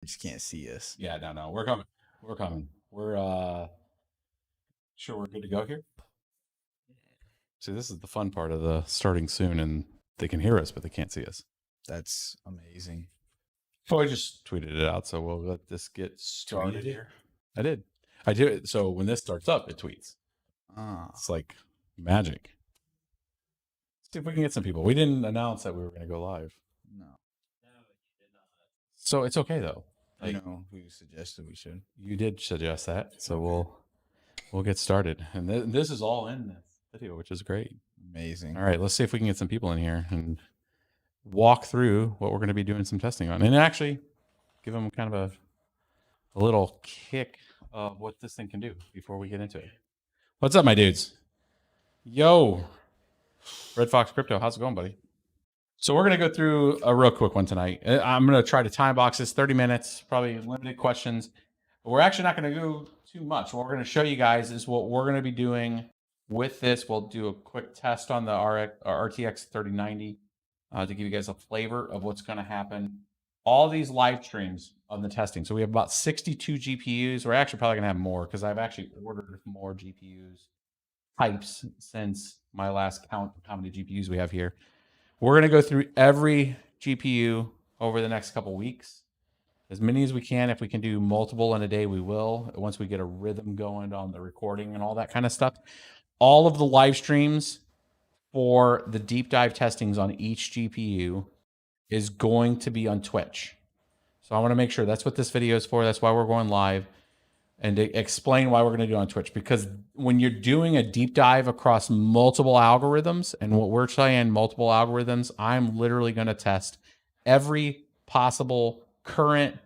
You just can't see us. Yeah, no, we're coming. We're coming. We're sure we're good to go here. See, this is the fun part of the starting soon, and they can hear us, but they can't see us. That's amazing. Oh, I just tweeted it out, so we'll let this get started here. I did. I do it. So when this starts up, it tweets. It's like magic. Let's see if we can get some people. We didn't announce that we were going to go live. No. So it's okay though. I know who suggested we should. You did suggest that, so we'll get started. And this is all in this video, which is great. Amazing. All right, let's see if we can get some people in here and walk through what we're going to be doing some testing on, and actually give them kind of a little kick of what this thing can do before we get into it. What's up, my dudes? Yo, Red Fox Crypto, how's it going, buddy? So we're going to go through a real quick one tonight. I'm going to try to time box this 30 minutes, probably limited questions. But we're actually not going to go too much. What we're going to show you guys is what we're going to be doing with this. We'll do a quick test on the RTX 3090 to give you guys a flavor of what's going to happen. All these live streams of the testing. So we have about 62 GPUs. We're actually probably going to have more because I've actually ordered more GPUs types since my last count of how many GPUs we have here. We're going to go through every GPU over the next couple weeks, as many as we can. If we can do multiple in a day, we will, once we get a rhythm going on the recording and all that kind of stuff. All of the live streams for the deep dive testings on each GPU is going to be on Twitch. So I want to make sure that's what this video is for. That's why we're going live, and to explain why we're going to do it on Twitch. Because when you're doing a deep dive across multiple algorithms, and what we're saying multiple algorithms, I'm literally going to test every possible current.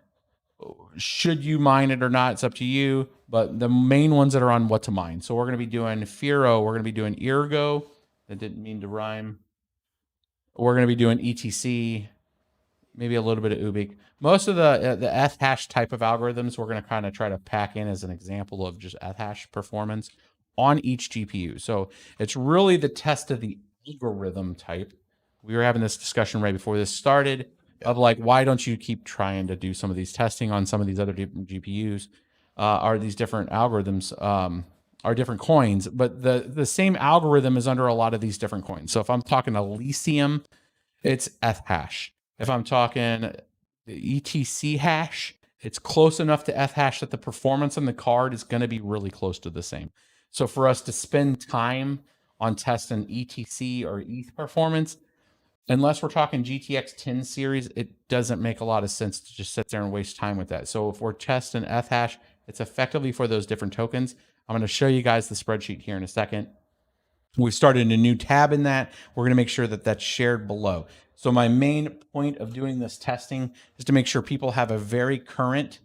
Should you mine it or not, it's up to you. But the main ones that are on what to mine. So we're going to be doing Firo. We're going to be doing Ergo. That didn't mean to rhyme. We're going to be doing ETC. Maybe a little bit of Ubik. Most of the F-hash type of algorithms, we're going to kind of try to pack in as an example of just F-hash performance on each GPU. So it's really the test of the algorithm type. We were having this discussion right before this started of like, why don't you keep trying to do some of these testing on some of these other GPUs? Are these different algorithms are different coins, but the same algorithm is under a lot of these different coins. So if I'm talking Elysium, it's F-hash. If I'm talking ETC hash, it's close enough to F-hash that the performance on the card is going to be really close to the same. So for us to spend time on testing ETC or ETH performance, unless we're talking GTX 10 series, it doesn't make a lot of sense to just sit there and waste time with that. So if we're testing F-hash, it's effectively for those different tokens. I'm going to show you guys the spreadsheet here in a second. We've started a new tab in that. We're going to make sure that that's shared below. So my main point of doing this testing is to make sure people have a very current,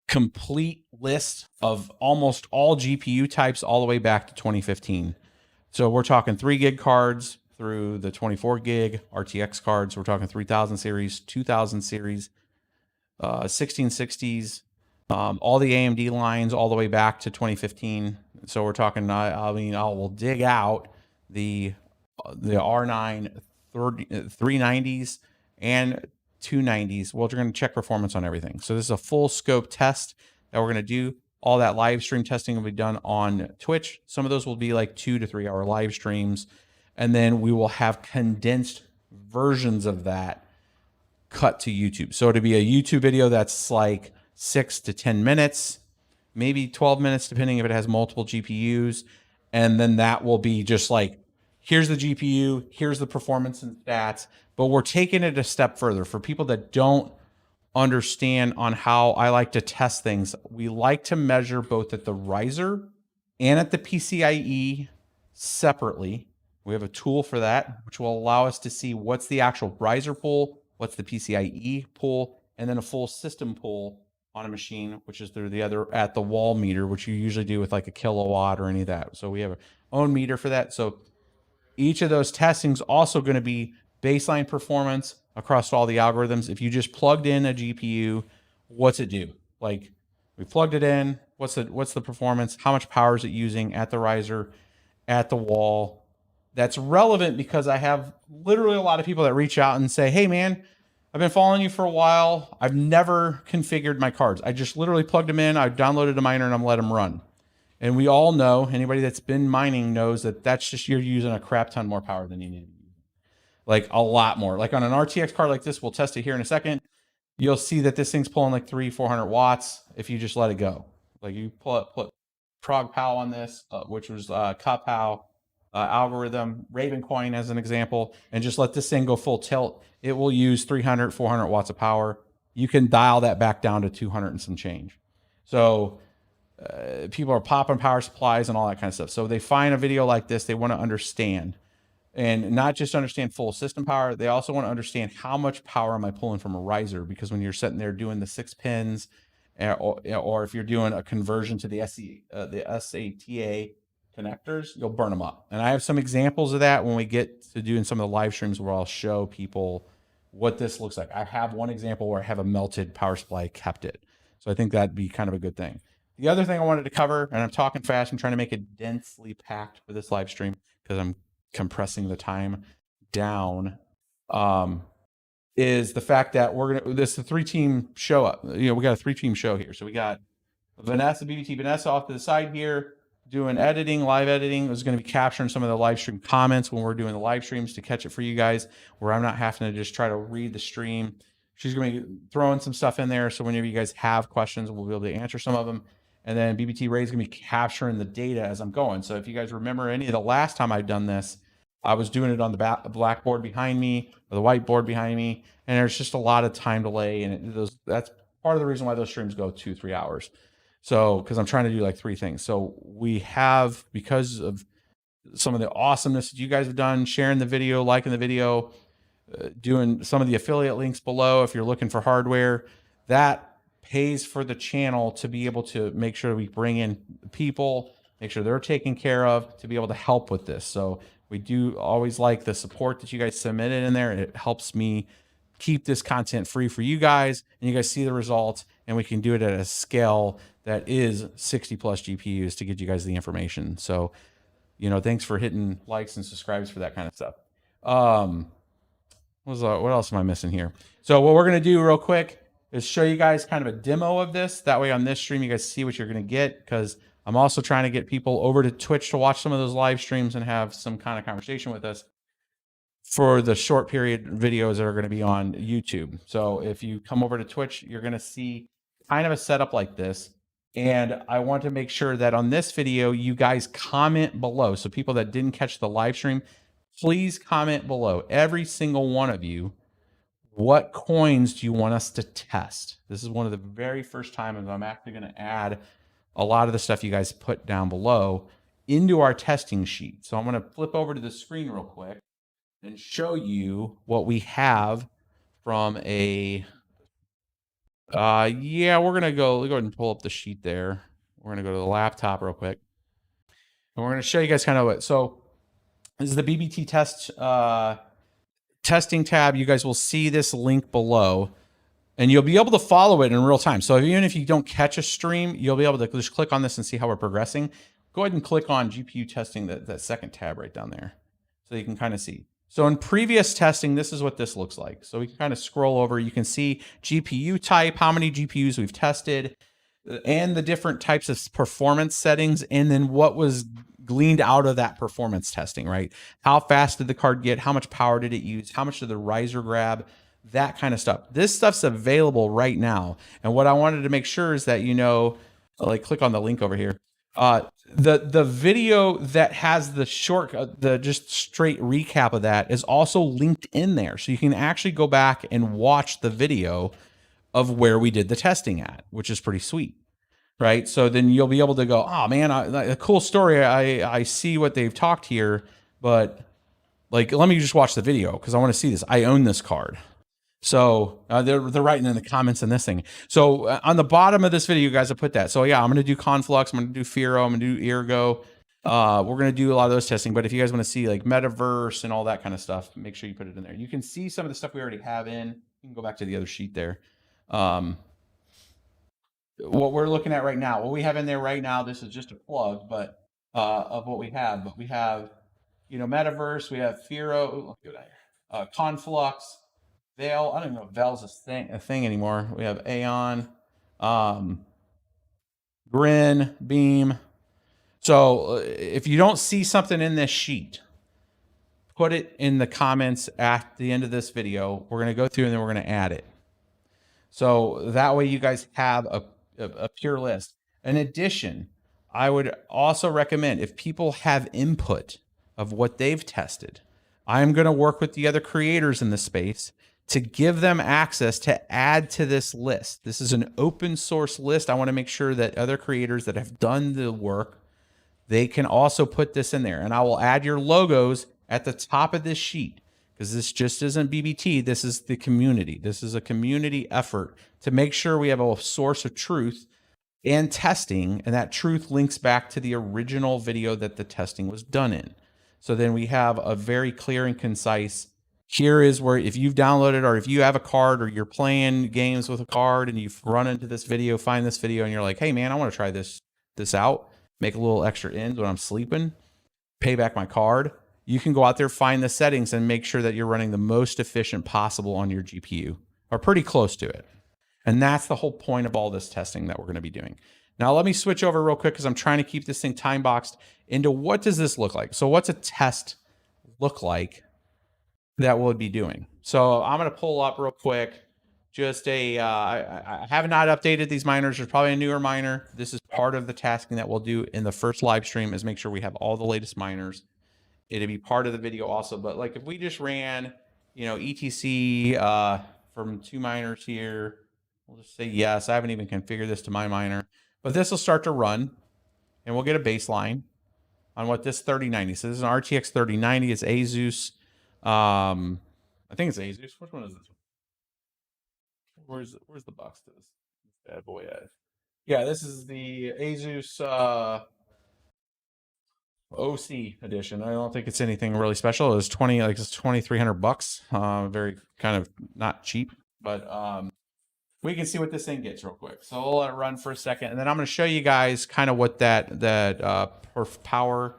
complete list of almost all GPU types all the way back to 2015. So we're talking 3 gig cards through the 24 gig RTX cards. We're talking 3000 series, 2000 series, 1660s, all the AMD lines all the way back to 2015. So we're talking, I will dig out the R9 390s and 290s. Well, we're going to check performance on everything. So this is a full scope test that we're going to do. All that live stream testing will be done on Twitch. Some of those will be like 2 to 3 hour live streams. And then we will have condensed versions of that cut to YouTube. So it'll be a YouTube video that's like 6 to 10 minutes, maybe 12 minutes, depending if it has multiple GPUs. And then that will be just like, here's the GPU, here's the performance and stats. But we're taking it a step further. For people that don't understand on how I like to test things, we like to measure both at the riser and at the PCIe separately. We have a tool for that, which will allow us to see what's the actual riser pool, what's the PCIe pool, and then a full system pool on a machine, which is through the other at the wall meter, which you usually do with like a kilowatt or any of that. So we have our own meter for that. So each of those testings also going to be baseline performance across all the algorithms. If you just plugged in a GPU, what's it do? Like we plugged it in, what's the performance? How much power is it using at the riser, at the wall? That's relevant because I have literally a lot of people that reach out and say, hey man, I've been following you for a while. I've never configured my cards. I just literally plugged them in. I've downloaded a miner and I'm let them run. And we all know, anybody that's been mining knows that that's just, you're using a crap ton more power than you need. Like a lot more. Like on an RTX card like this, we'll test it here in a second. You'll see that this thing's pulling like 300-400 watts if you just let it go. Like you put Prog Pow on this, which was Kapow algorithm, Ravencoin as an example, and just let this thing go full tilt. It will use 300-400 watts of power. You can dial that back down to 200 and some change. So people are popping power supplies and all that kind of stuff. So they find a video like this, they want to understand. And not just understand full system power, they also want to understand how much power am I pulling from a riser, because when you're sitting there doing the 6 pins, or if you're doing a conversion to the SATA connectors, you'll burn them up. And I have some examples of that when we get to doing some of the live streams where I'll show people what this looks like. I have one example where I have a melted power supply kept it. So I think that'd be kind of a good thing. The other thing I wanted to cover, and I'm talking fast, I'm trying to make it densely packed for this live stream because I'm compressing the time down, is the fact that this is a 3-team show up. We got a 3-team show here. So we got BBT Vanessa off to the side here doing editing, live editing. Is going to be capturing some of the live stream comments when we're doing the live streams to catch it for you guys, where I'm not having to just try to read the stream. She's going to be throwing some stuff in there, so whenever you guys have questions, we'll be able to answer some of them. And then BBT Ray is going to be capturing the data as I'm going. So if you guys remember any of the last time I've done this, I was doing it on the blackboard behind me or the whiteboard behind me, and there's just a lot of time delay, and that's part of the reason why those streams go 2-3 hours. So because I'm trying to do like 3 things. So we have, because of some of the awesomeness that you guys have done, sharing the video, liking the video, doing some of the affiliate links below if you're looking for hardware, that pays for the channel to be able to make sure we bring in people, make sure they're taken care of, to be able to help with this. So we do always like the support that you guys submitted in there. It helps me keep this content free for you guys, and you guys see the results, and we can do it at a scale that is 60 plus GPUs to get you guys the information. So, thanks for hitting likes and subscribes for that kind of stuff. What else am I missing here? So what we're going to do real quick is show you guys kind of a demo of this. That way on this stream, you guys see what you're going to get, because I'm also trying to get people over to Twitch to watch some of those live streams and have some kind of conversation with us for the short period videos that are going to be on YouTube. So if you come over to Twitch, you're going to see kind of a setup like this. And I want to make sure that on this video, you guys comment below. So people that didn't catch the live stream, please comment below, every single one of you. What coins do you want us to test? This is one of the very first times I'm actually going to add a lot of the stuff you guys put down below into our testing sheet. So I'm going to flip over to the screen real quick and show you what we have from a, we're going to go ahead and pull up the sheet there. We're going to go to the laptop real quick. And we're going to show you guys kind of what, so this is the BBT testing tab. You guys will see this link below, and you'll be able to follow it in real time. So even if you don't catch a stream, you'll be able to just click on this and see how we're progressing. Go ahead and click on GPU testing, that second tab right down there, so you can kind of see. So in previous testing, this is what this looks like. So we can kind of scroll over. You can see GPU type, how many GPUs we've tested, and the different types of performance settings, and then what was gleaned out of that performance testing, right? How fast did the card get? How much power did it use? How much did the riser grab? That kind of stuff. This stuff's available right now. And what I wanted to make sure is that, like click on the link over here. The video that has the the just straight recap of that is also linked in there. So you can actually go back and watch the video of where we did the testing at, which is pretty sweet. Right. So then you'll be able to go, oh man, a cool story. I see what they've talked here, but like, let me just watch the video because I want to see this. I own this card. So they're writing in the comments in this thing. So on the bottom of this video, you guys have put that. So yeah, I'm going to do Conflux. I'm going to do Firo. I'm going to do Ergo. We're going to do a lot of those testing. But if you guys want to see like Metaverse and all that kind of stuff, make sure you put it in there. You can see some of the stuff we already have in. You can go back to the other sheet there. What we're looking at right now, what we have in there right now, this is just a plug, but of what we have. But we have, Metaverse, we have Firo, Conflux, Veil. I don't even know if Veil's a thing anymore. We have Aeon, Grin, Beam. So if you don't see something in this sheet, put it in the comments at the end of this video. We're going to go through and then we're going to add it. So that way you guys have a pure list. In addition, I would also recommend if people have input of what they've tested, I'm going to work with the other creators in the space to give them access to add to this list. This is an open source list. I want to make sure that other creators that have done the work, they can also put this in there. And I will add your logos at the top of this sheet, because this just isn't BBT. This is the community. This is a community effort to make sure we have a source of truth and testing, and that truth links back to the original video that the testing was done in. So then we have a very clear and concise, here is where, if you've downloaded or if you have a card or you're playing games with a card and you've run into this video, find this video and you're like, hey man, I want to try this out, make a little extra ends when I'm sleeping, pay back my card. You can go out there, find the settings and make sure that you're running the most efficient possible on your GPU, or pretty close to it. And that's the whole point of all this testing that we're going to be doing. Now, let me switch over real quick because I'm trying to keep this thing time boxed into what does this look like? So what's a test look like that we'll be doing? So I'm going to pull up real quick. Just I have not updated these miners. There's probably a newer miner. This is part of the tasking that we'll do in the first live stream, is make sure we have all the latest miners. It'll be part of the video also. But like if we just ran, you know, ETC from 2 miners here, we'll just say yes. I haven't even configured this to my miner, but this will start to run and we'll get a baseline on what this 3090. So this is an RTX 3090. It's Asus. I think it's Asus. Which one is this one? Where's the box to this bad boy at? Yeah, this is the Asus OC edition. I don't think it's anything really special. It's 2,300 bucks. Very kind of not cheap, but we can see what this thing gets real quick. So we'll let it run for a second, and then I'm going to show you guys kind of what that perf power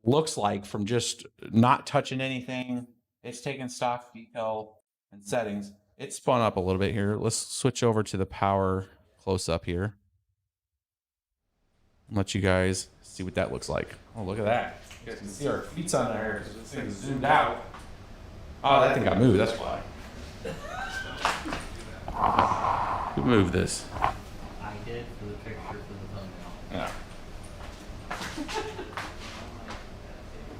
looks like from just not touching anything. It's taking stock detail and settings. It's spun up a little bit here. Let's switch over to the power close up here. I'll let you guys see what that looks like. Oh, look at that. You guys can see our feet on there because this thing is zoomed out. Oh, that thing got moved. That's why. Who moved this? I did for the picture for the thumbnail. Yeah.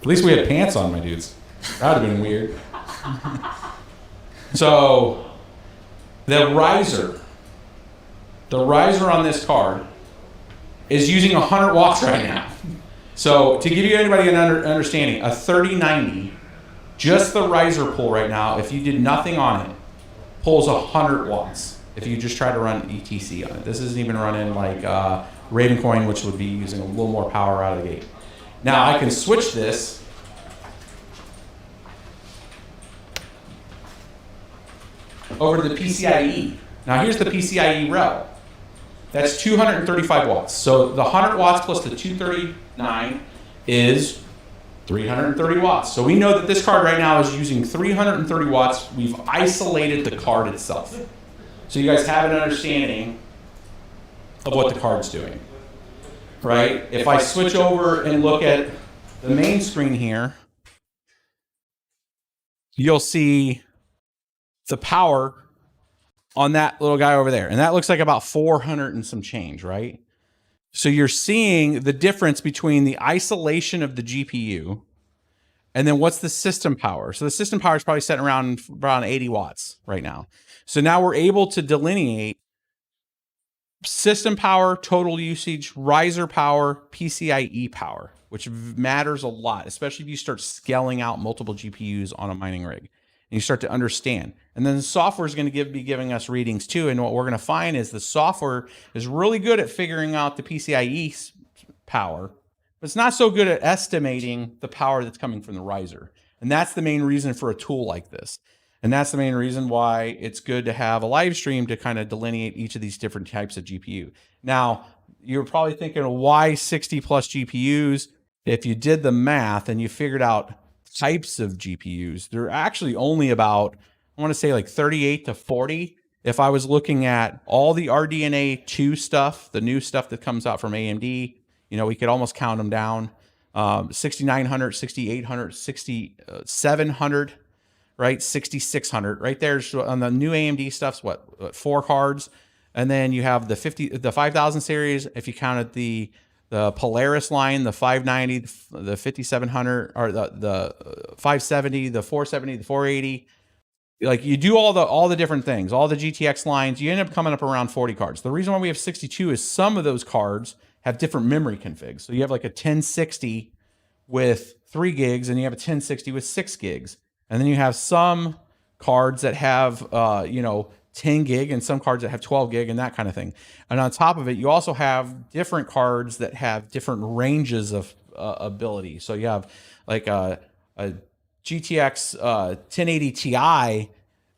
At least we had pants on, my dudes. That would have been weird. So, the riser on this card is using 100 watts right now. So, to give you anybody an understanding, a 3090, just the riser pull right now, if you did nothing on it, pulls 100 watts. If you just try to run ETC on it, this isn't even running like Ravencoin, which would be using a little more power out of the gate. Now I can switch this over to the PCIe. Now here's the PCIe rel. That's 235 watts. So the 100 watts plus the 239 is 330 watts. So we know that this card right now is using 330 watts. We've isolated the card itself. So you guys have an understanding of what the card's doing, right? If I switch over and look at the main screen here, you'll see the power on that little guy over there. And that looks like about 400 and some change, right? So you're seeing the difference between the isolation of the GPU and then what's the system power. So the system power is probably sitting around 80 watts right now. So now we're able to delineate system power, total usage, riser power, PCIe power, which matters a lot, especially if you start scaling out multiple GPUs on a mining rig and you start to understand. And then the software is going to be giving us readings too. And what we're going to find is the software is really good at figuring out the PCIe power, but it's not so good at estimating the power that's coming from the riser. And that's the main reason for a tool like this. And that's the main reason why it's good to have a live stream to kind of delineate each of these different types of GPU. Now, you're probably thinking, why 60 plus GPUs? If you did the math and you figured out types of GPUs, there are actually only about I want to say like 38 to 40. If I was looking at all the RDNA 2 stuff, the new stuff that comes out from AMD, you know, we could almost count them down. 6900, 6800, 6700, right? 6600, right there's on the new AMD stuff's what 4 cards. And then you have the 5000 series. If you counted the Polaris line, the 590, the 5700, or the 570, the 470, the 480, like you do all the different things, all the GTX lines, you end up coming up around 40 cards. The reason why we have 62 is some of those cards have different memory configs. So you have like a 1060 with 3 gigs, and you have a 1060 with 6 gigs. And then you have some cards that have, you know, 10 gig and some cards that have 12 gig and that kind of thing. And on top of it, you also have different cards that have different ranges of ability. So you have like a GTX 1080 Ti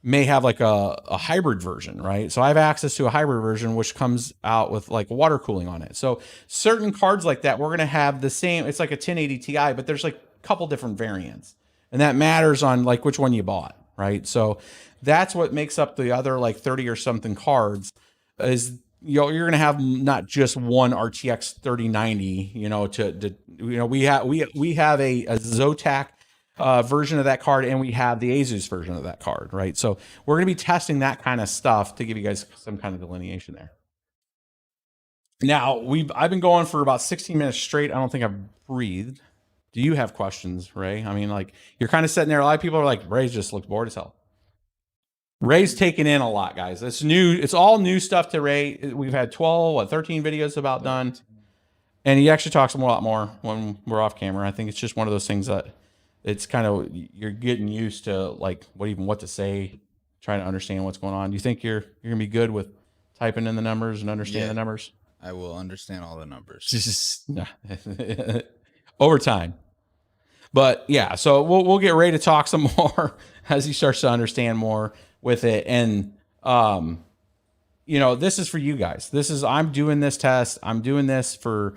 may have like a hybrid version, right? So I have access to a hybrid version, which comes out with like water cooling on it. So certain cards like that, we're going to have the same, it's like a 1080 Ti, but there's like a couple different variants, and that matters on like which one you bought, right? So that's what makes up the other like 30 or something cards is, you know, you're going to have not just one RTX 3090, you know, you know, we have a Zotac version of that card, and we have the Asus version of that card, right? So we're going to be testing that kind of stuff to give you guys some kind of delineation there. Now I've been going for about 16 minutes straight. I don't think I've breathed. Do you have questions, Ray? I mean, like you're kind of sitting there. A lot of people are like, Ray just looks bored as hell. Ray's taking in a lot, guys. It's new. It's all new stuff to Ray. We've had 13 videos about done. And he actually talks a lot more when we're off camera. I think it's just one of those things that it's kind of, you're getting used to like what to say, trying to understand what's going on. Do you think you're going to be good with typing in the numbers and understanding the numbers? I will understand all the numbers. Over time. But yeah, so we'll get Ray to talk some more as he starts to understand more with it. And, you know, this is for you guys. I'm doing this test. I'm doing this for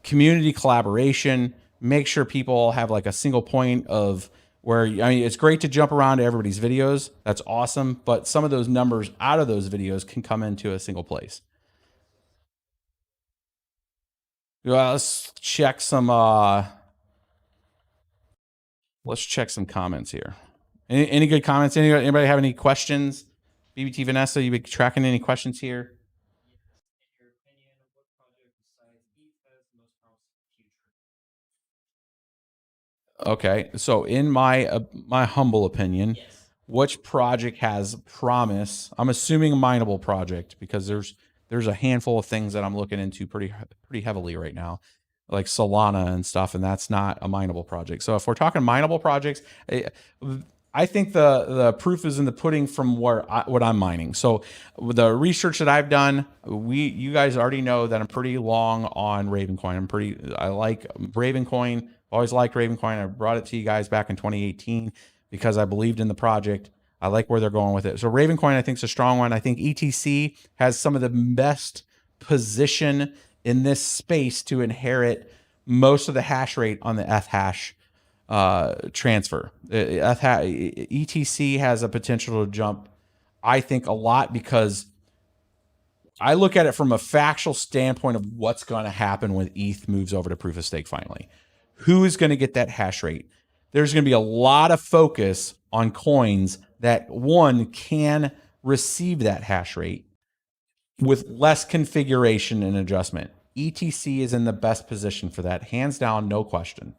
community collaboration. Make sure people have like a single point of where, I mean, it's great to jump around to everybody's videos. That's awesome. But some of those numbers out of those videos can come into a single place. Well, let's check some comments here. Any good comments? Anybody have any questions? BBT Vanessa, you be tracking any questions here? In your opinion, what project besides ETH has the most promise future? Okay, so in my humble opinion, Yes. which project has promise? I'm assuming a mineable project, because there's a handful of things that I'm looking into pretty heavily right now, like Solana and stuff, and that's not a mineable project. So if we're talking mineable projects, I think the proof is in the pudding from what I'm mining. So the research that I've done, you guys already know that I'm pretty long on Ravencoin. I like Ravencoin. Always liked Ravencoin. I brought it to you guys back in 2018 because I believed in the project. I like where they're going with it. So Ravencoin, I think, is a strong one. I think ETC has some of the best position in this space to inherit most of the hash rate on the Ethash transfer. ETC has a potential to jump, I think, a lot, because I look at it from a factual standpoint of what's going to happen when ETH moves over to proof of stake finally. Who is going to get that hash rate? There's going to be a lot of focus on coins that, one, can receive that hash rate with less configuration and adjustment. ETC is in the best position for that, hands down, no question.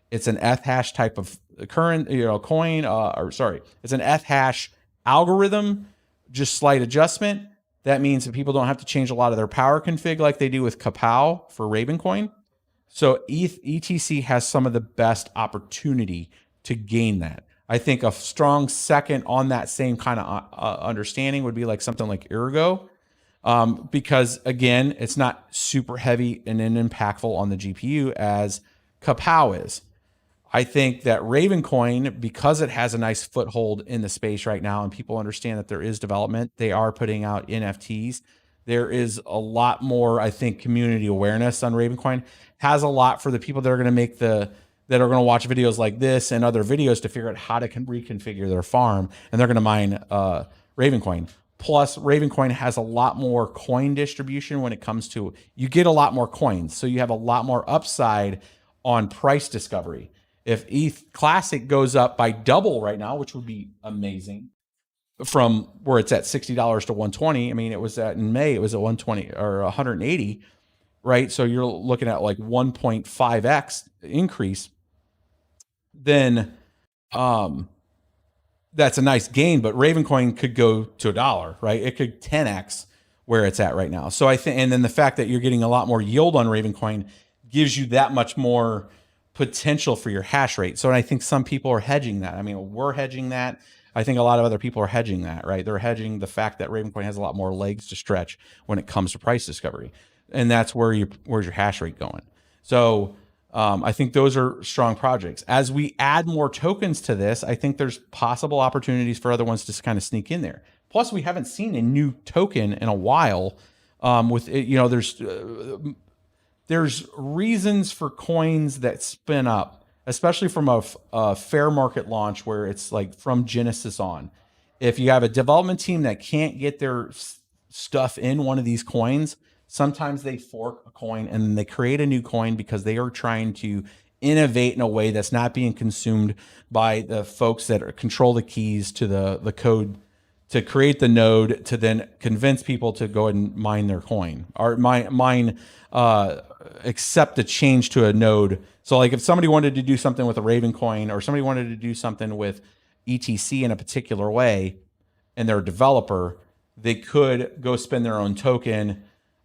It's an Ethash type of coin, it's an Ethash algorithm, just slight adjustment. That means that people don't have to change a lot of their power config like they do with Kapow for Ravencoin. So ETC has some of the best opportunity to gain that. I think a strong second on that same kind of understanding would be like something like Ergo, because again, it's not super heavy and impactful on the GPU as Kapow is. I think that Ravencoin, because it has a nice foothold in the space right now and people understand that there is development, they are putting out NFTs. There is a lot more, I think, community awareness on Ravencoin. Has a lot for the people that are going to make the that are going to watch videos like this and other videos to figure out how to reconfigure their farm, and they're going to mine Ravencoin. Plus, Ravencoin has a lot more coin distribution when it comes to, you get a lot more coins, so you have a lot more upside on price discovery. If ETH Classic goes up by double right now, which would be amazing, from where it's at $60 to 120. I mean, it was at in May, it was at 120 or 180, right? So you're looking at like 1.5x increase. Then that's a nice gain, but Ravencoin could go to $1, right? It could 10x where it's at right now. So I think, and then the fact that you're getting a lot more yield on Ravencoin gives you that much more potential for your hash rate. So I think some people are hedging that. I mean, we're hedging that. I think a lot of other people are hedging that, right? They're hedging the fact that Ravencoin has a lot more legs to stretch when it comes to price discovery. And that's where's your hash rate going. So I think those are strong projects. As we add more tokens to this, I think there's possible opportunities for other ones to kind of sneak in there. Plus, we haven't seen a new token in a while. With it, you know, there's reasons for coins that spin up, especially from a fair market launch where it's like from Genesis on. If you have a development team that can't get their stuff in one of these coins, sometimes they fork a coin and then they create a new coin because they are trying to innovate in a way that's not being consumed by the folks that control the keys to the code to create the node to then convince people to go ahead and mine their coin or accept the change to a node. So like if somebody wanted to do something with a Raven coin or somebody wanted to do something with ETC in a particular way and they're a developer, they could go spend their own token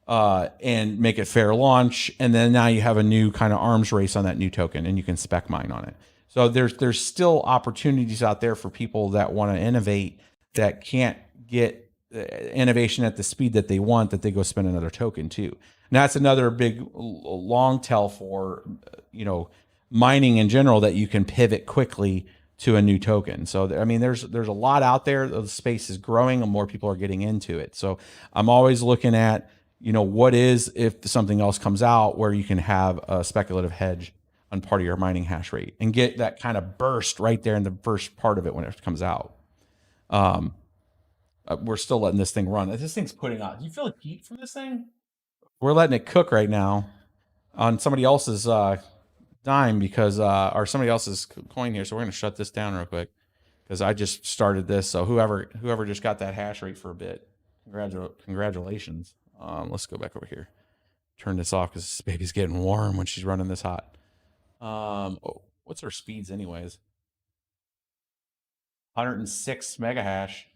and make it fair launch. And then now you have a new kind of arms race on that new token and you can spec mine on it. So there's still opportunities out there for people that want to innovate that can't get innovation at the speed that they want, that they go spend another token too. And that's another big long tell for, you know, mining in general, that you can pivot quickly to a new token. So, I mean, there's a lot out there. The space is growing and more people are getting into it. So I'm always looking at, you know, what is, if something else comes out where you can have a speculative hedge on part of your mining hash rate and get that kind of burst right there in the first part of it when it comes out. We're still letting this thing run. This thing's putting on. Do you feel the heat from this thing? We're letting it cook right now on somebody else's dime because or somebody else's coin here. So we're going to shut this down real quick because I just started this. So whoever just got that hash rate for a bit, congratulations. Let's go back over here. Turn this off because this baby's getting warm when she's running this hot. What's her speeds anyways? 106 mega hash.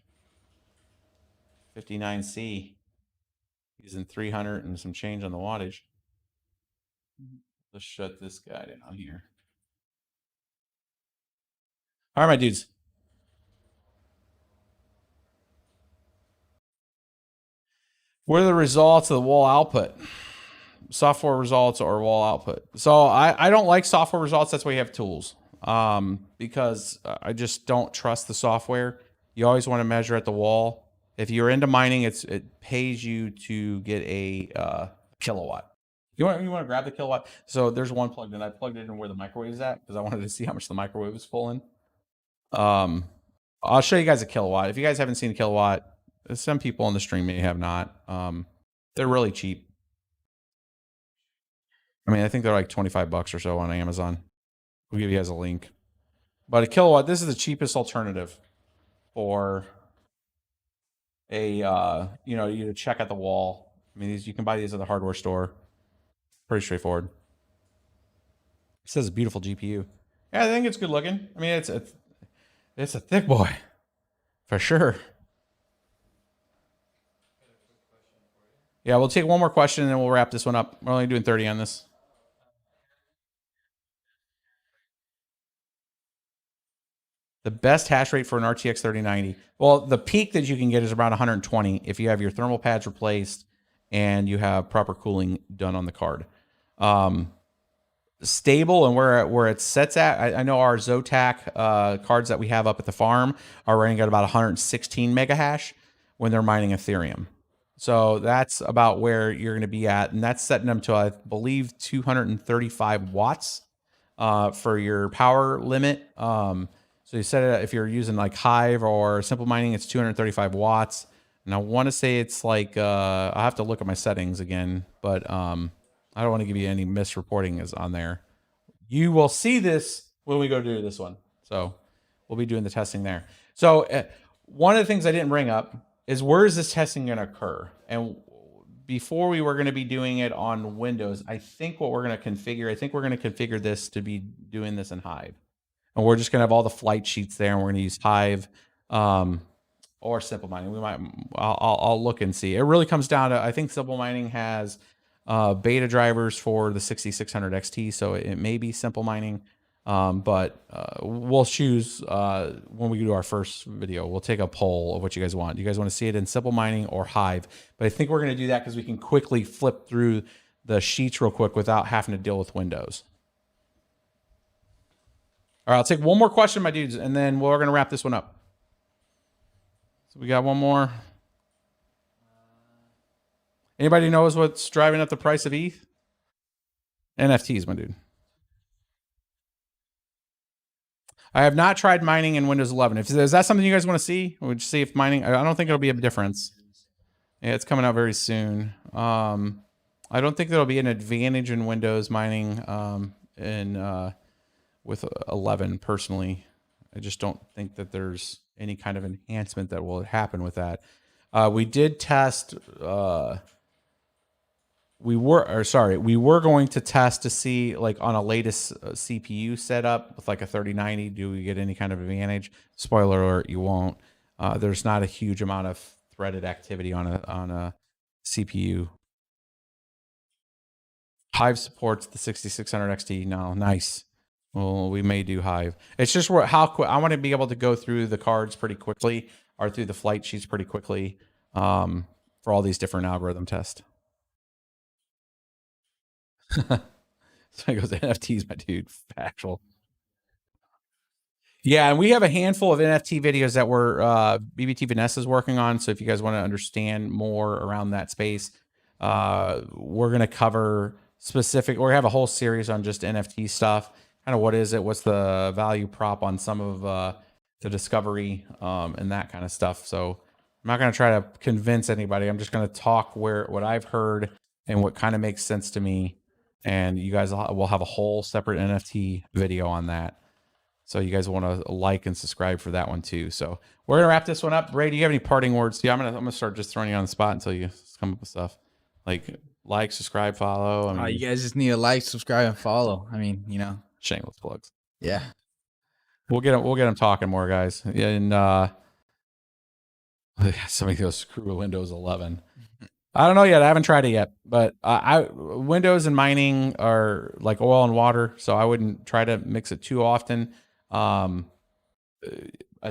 59C. Using 300 and some change on the wattage. Let's shut this guy down here. All right, my dudes. What are the results of the wall output? Software results or wall output. So I don't like software results. That's why you have tools. Because I just don't trust the software. You always want to measure at the wall. If you're into mining, it pays you to get a kilowatt. You want to grab the kilowatt. So there's one plugged in. I plugged it in where the microwave is at because I wanted to see how much the microwave was pulling. I'll show you guys a kilowatt. If you guys haven't seen a kilowatt, some people on the stream may have not. They're really cheap. I mean, I think they're like $25 or so on Amazon. We'll give you guys a link. But a kilowatt, this is the cheapest alternative for a you know, you to check at the wall. I mean, you can buy these at the hardware store. Pretty straightforward. It says a beautiful GPU. Yeah, I think it's good looking. I mean, it's a thick boy for sure. Yeah, we'll take one more question and then we'll wrap this one up. We're only doing 30 on this. The best hash rate for an RTX 3090. Well, the peak that you can get is around 120 if you have your thermal pads replaced and you have proper cooling done on the card. Stable and where it sets at, I know our Zotac cards that we have up at the farm are running at about 116 mega hash when they're mining Ethereum. So that's about where you're going to be at. And that's setting them to, I believe, 235 watts for your power limit. So you set it if you're using like Hive or Simple Mining, it's 235 watts. And I want to say it's like I have to look at my settings again, but I don't want to give you any misreporting is on there. You will see this when we go do this one. So we'll be doing the testing there. So one of the things I didn't bring up is where is this testing going to occur? And before we were going to be doing it on Windows, I think what we're going to configure this to be doing this in Hive. And we're just going to have all the flight sheets there, and we're going to use Hive or Simple Mining. I'll look and see. It really comes down to, I think Simple Mining has beta drivers for the 6600 XT, so it may be Simple Mining. But we'll choose when we do our first video. We'll take a poll of what you guys want. Do you guys want to see it in Simple Mining or Hive? But I think we're going to do that because we can quickly flip through the sheets real quick without having to deal with Windows. All right, I'll take one more question, my dudes, and then we're going to wrap this one up. So we got one more. Anybody knows what's driving up the price of ETH? NFTs, my dude. I have not tried mining in Windows 11. Is that something you guys want to see? Would you see if mining? I don't think it'll be a difference. Yeah, it's coming out very soon. I don't think there'll be an advantage in Windows mining with 11 personally. I just don't think that there's any kind of enhancement that will happen with that. We did test. We were going to test to see, like, on a latest CPU setup with like a 3090, do we get any kind of advantage? Spoiler alert, you won't. There's not a huge amount of threaded activity on a CPU. Hive supports the 6600 XT. No, nice. Well, we may do Hive. It's just how quick I want to be able to go through the cards pretty quickly, or through the flight sheets pretty quickly, for all these different algorithm tests. So it goes NFTs, my dude. Factual. Yeah, and we have a handful of NFT videos that BBT Vanessa's working on. So if you guys want to understand more around that space, we're going to cover specific, or have a whole series on just NFT stuff. Kind of what is it? What's the value prop on some of the discovery and that kind of stuff. So I'm not going to try to convince anybody. I'm just going to talk what I've heard and what kind of makes sense to me. And you guys will have a whole separate NFT video on that. So you guys want to like and subscribe for that one too. So we're going to wrap this one up. Ray, do you have any parting words? Yeah, I'm going to start just throwing you on the spot until you come up with stuff. Like, subscribe, follow. I mean, you guys just need to like, subscribe, and follow. I mean, you know. Shameless plugs. Yeah. We'll get them talking more, guys. And somebody goes, screw Windows 11. I don't know yet. I haven't tried it yet, but Windows and mining are like oil and water, so I wouldn't try to mix it too often. I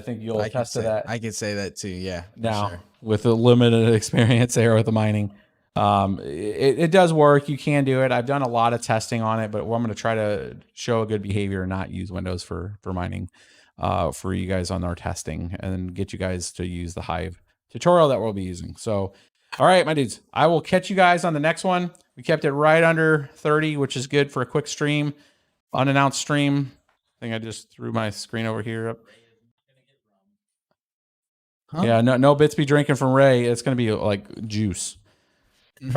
think you'll attest to that. I could say that too. Yeah. Now, sure. With a limited experience there with the mining, it does work. You can do it. I've done a lot of testing on it, but I'm going to try to show a good behavior and not use Windows for mining for you guys on our testing, and get you guys to use the Hive tutorial that we'll be using. So, all right, my dudes, I will catch you guys on the next one. We kept it right under 30, which is good for a quick stream, unannounced stream. I think I just threw my screen over here up. Huh? Yeah, no BitsBeTrippin from Ray. It's going to be like juice.